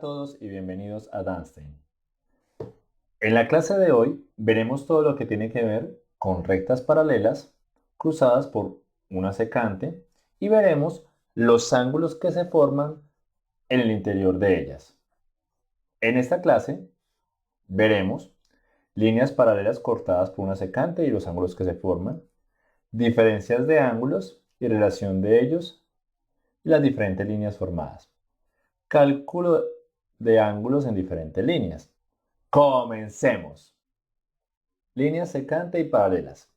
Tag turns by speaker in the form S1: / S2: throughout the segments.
S1: todos y bienvenidos a Danstein. En la clase de hoy veremos todo lo que tiene que ver con rectas paralelas cruzadas por una secante y veremos los ángulos que se forman en el interior de ellas. En esta clase veremos líneas paralelas cortadas por una secante y los ángulos que se forman, diferencias de ángulos y relación de ellos y las diferentes líneas formadas. Cálculo de ángulos en diferentes líneas. Comencemos. Líneas secante y paralelas.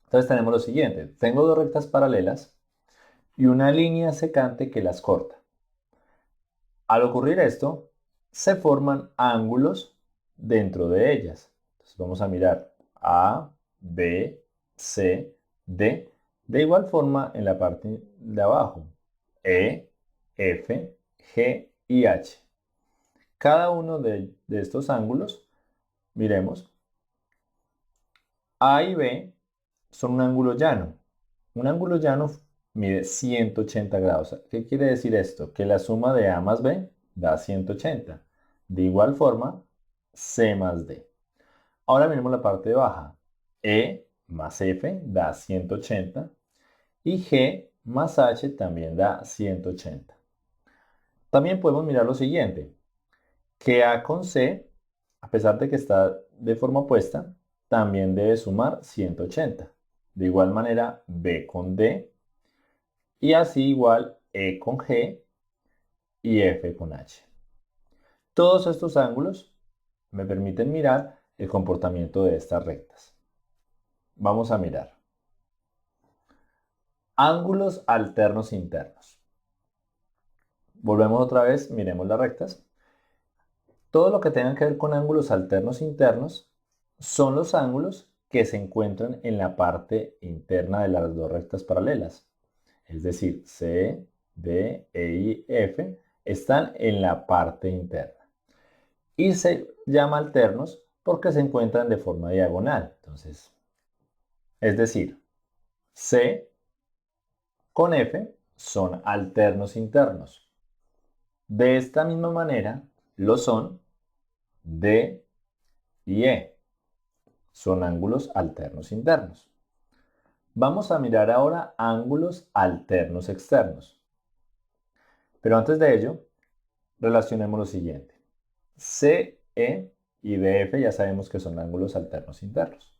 S1: Entonces tenemos lo siguiente. Tengo dos rectas paralelas y una línea secante que las corta. Al ocurrir esto, se forman ángulos dentro de ellas. Entonces vamos a mirar A, B, C, D. De igual forma en la parte de abajo. E, F, G y H. Cada uno de estos ángulos, miremos, A y B son un ángulo llano. Un ángulo llano mide 180 grados. ¿Qué quiere decir esto? Que la suma de A más B da 180. De igual forma, C más D. Ahora miremos la parte baja. E más F da 180 y G más H también da 180. También podemos mirar lo siguiente, que A con C, a pesar de que está de forma opuesta, también debe sumar 180. De igual manera, B con D, y así igual E con G y F con H. Todos estos ángulos me permiten mirar el comportamiento de estas rectas. Vamos a mirar. Ángulos alternos internos. Volvemos otra vez, miremos las rectas. Todo lo que tenga que ver con ángulos alternos internos son los ángulos que se encuentran en la parte interna de las dos rectas paralelas. Es decir, C, D, E y F están en la parte interna. Y se llama alternos porque se encuentran de forma diagonal. Entonces, es decir, C con F son alternos internos. De esta misma manera lo son D y E. Son ángulos alternos internos. Vamos a mirar ahora ángulos alternos externos. Pero antes de ello, relacionemos lo siguiente. CE y DF ya sabemos que son ángulos alternos internos.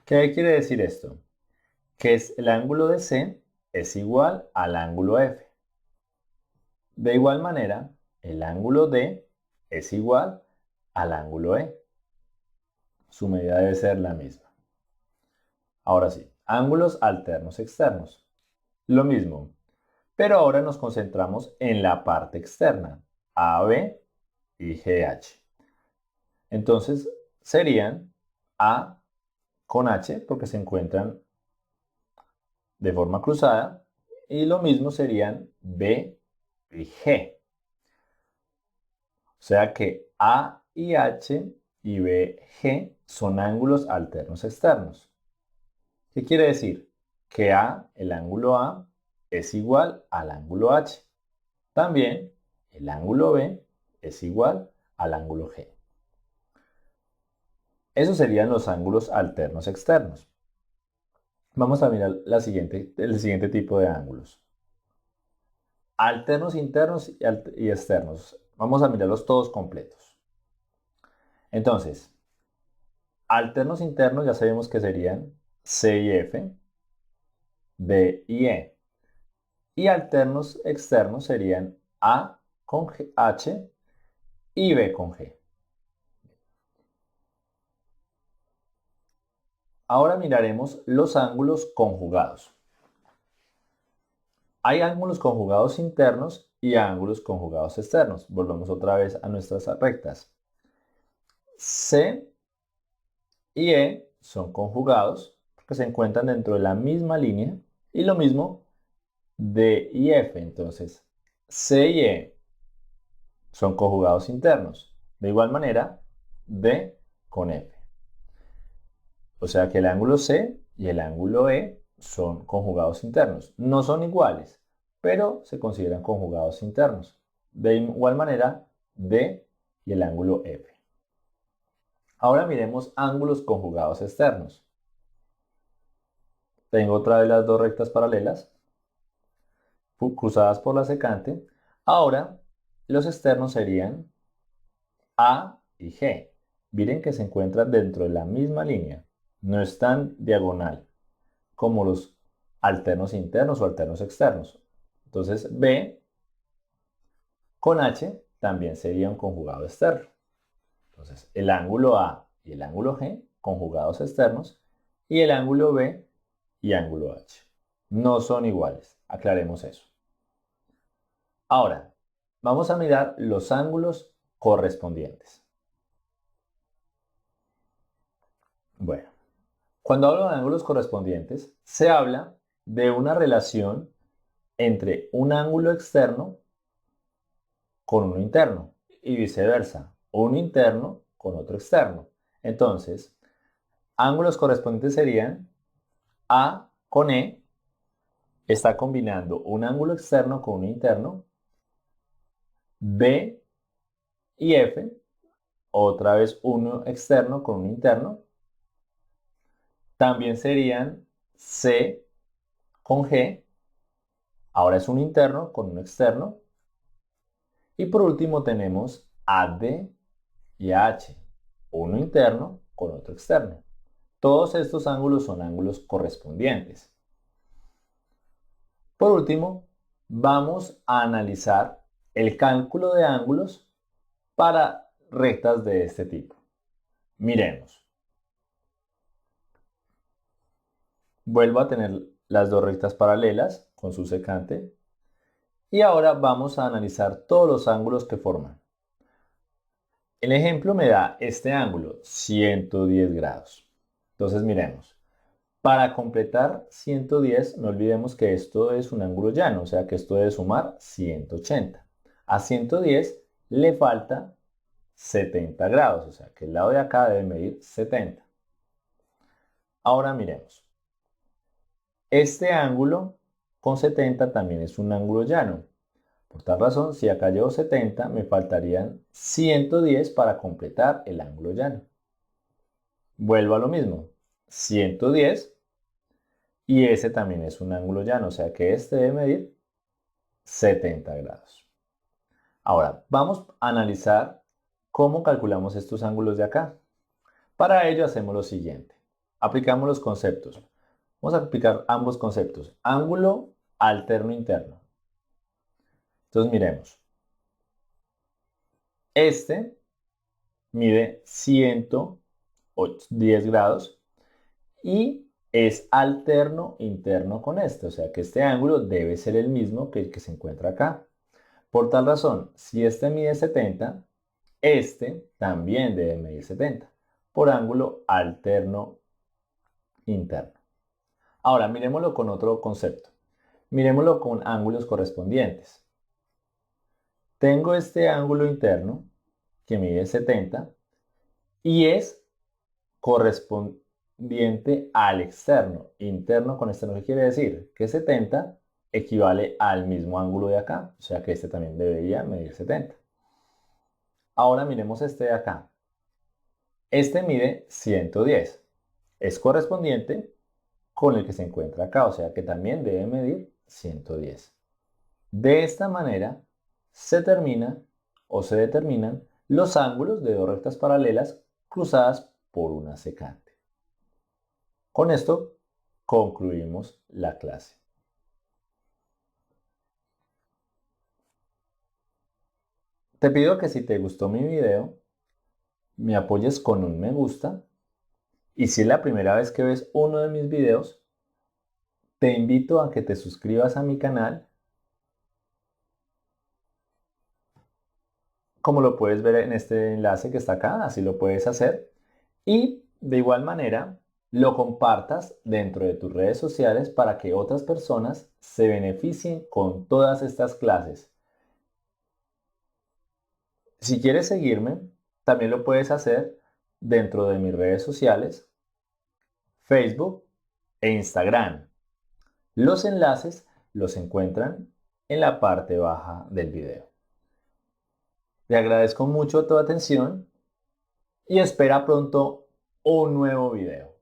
S1: ¿Qué quiere decir esto? Que el ángulo de C es igual al ángulo F. De igual manera, el ángulo D es igual al ángulo E. Su medida debe ser la misma. Ahora sí, ángulos alternos externos. Lo mismo, pero ahora nos concentramos en la parte externa, AB y GH. Entonces serían A con H porque se encuentran de forma cruzada y lo mismo serían B y G. O sea que A y H y BG son ángulos alternos externos. ¿Qué quiere decir? Que A, el ángulo A, es igual al ángulo H. También el ángulo B es igual al ángulo G. Esos serían los ángulos alternos externos. Vamos a mirar el siguiente tipo de ángulos. Alternos internos y externos. Vamos a mirarlos todos completos. Entonces, alternos internos ya sabemos que serían C y F, D y E. Y alternos externos serían A con H y B con G. Ahora miraremos los ángulos conjugados. Hay ángulos conjugados internos y ángulos conjugados externos. Volvemos otra vez a nuestras rectas. C y E son conjugados porque se encuentran dentro de la misma línea y lo mismo D y F. Entonces, C y E son conjugados internos. De igual manera, D con F. O sea que el ángulo C y el ángulo E son conjugados internos. No son iguales, pero se consideran conjugados internos. De igual manera, D y el ángulo F. Ahora miremos ángulos conjugados externos. Tengo otra vez las dos rectas paralelas cruzadas por la secante. Ahora, los externos serían A y G. Miren que se encuentran dentro de la misma línea. No están diagonal, como los alternos internos o alternos externos. Entonces, B con H también sería un conjugado externo. Entonces, el ángulo A y el ángulo G, conjugados externos, y el ángulo B y ángulo H. No son iguales. Aclaremos eso. Ahora, vamos a mirar los ángulos correspondientes. Bueno, cuando hablo de ángulos correspondientes, se habla de una relación entre un ángulo externo con uno interno y viceversa, uno interno con otro externo. Entonces, ángulos correspondientes serían A con E, está combinando un ángulo externo con uno interno, B y F, otra vez uno externo con uno interno. También serían C con G, ahora es un interno con un externo. Y por último tenemos AD y AH, uno interno con otro externo. Todos estos ángulos son ángulos correspondientes. Por último, vamos a analizar el cálculo de ángulos para rectas de este tipo. Miremos. Vuelvo a tener las dos rectas paralelas con su secante. Y ahora vamos a analizar todos los ángulos que forman. El ejemplo me da este ángulo, 110 grados. Entonces miremos. Para completar 110, no olvidemos que esto es un ángulo llano, o sea que esto debe sumar 180. A 110 le falta 70 grados, o sea que el lado de acá debe medir 70. Ahora miremos. Este ángulo con 70 también es un ángulo llano. Por tal razón, si acá llevo 70, me faltarían 110 para completar el ángulo llano. Vuelvo a lo mismo, 110 y ese también es un ángulo llano, o sea que este debe medir 70 grados. Ahora, vamos a analizar cómo calculamos estos ángulos de acá. Para ello hacemos lo siguiente. Aplicamos los conceptos. Vamos a aplicar ambos conceptos. Ángulo alterno interno. Entonces miremos. Este mide 110 grados y es alterno interno con este, o sea que este ángulo debe ser el mismo que el que se encuentra acá. Por tal razón, si este mide 70, este también debe medir 70 por ángulo alterno interno. Ahora miremoslo con otro concepto. Miremoslo con ángulos correspondientes. Tengo este ángulo interno que mide 70 y es correspondiente al externo. Interno con externo, ¿qué quiere decir? Que 70 equivale al mismo ángulo de acá, o sea que este también debería medir 70. Ahora miremos este de acá. Este mide 110. Es correspondiente con el que se encuentra acá, o sea que también debe medir 110. De esta manera se determinan los ángulos de dos rectas paralelas cruzadas por una secante. Con esto concluimos la clase. Te pido que si te gustó mi video, me apoyes con un me gusta y si es la primera vez que ves uno de mis videos, te invito a que te suscribas a mi canal, como lo puedes ver en este enlace que está acá, así lo puedes hacer. Y de igual manera, lo compartas dentro de tus redes sociales para que otras personas se beneficien con todas estas clases. Si quieres seguirme, también lo puedes hacer dentro de mis redes sociales, Facebook e Instagram. Los enlaces los encuentran en la parte baja del video. Te agradezco mucho tu atención y espera pronto un nuevo video.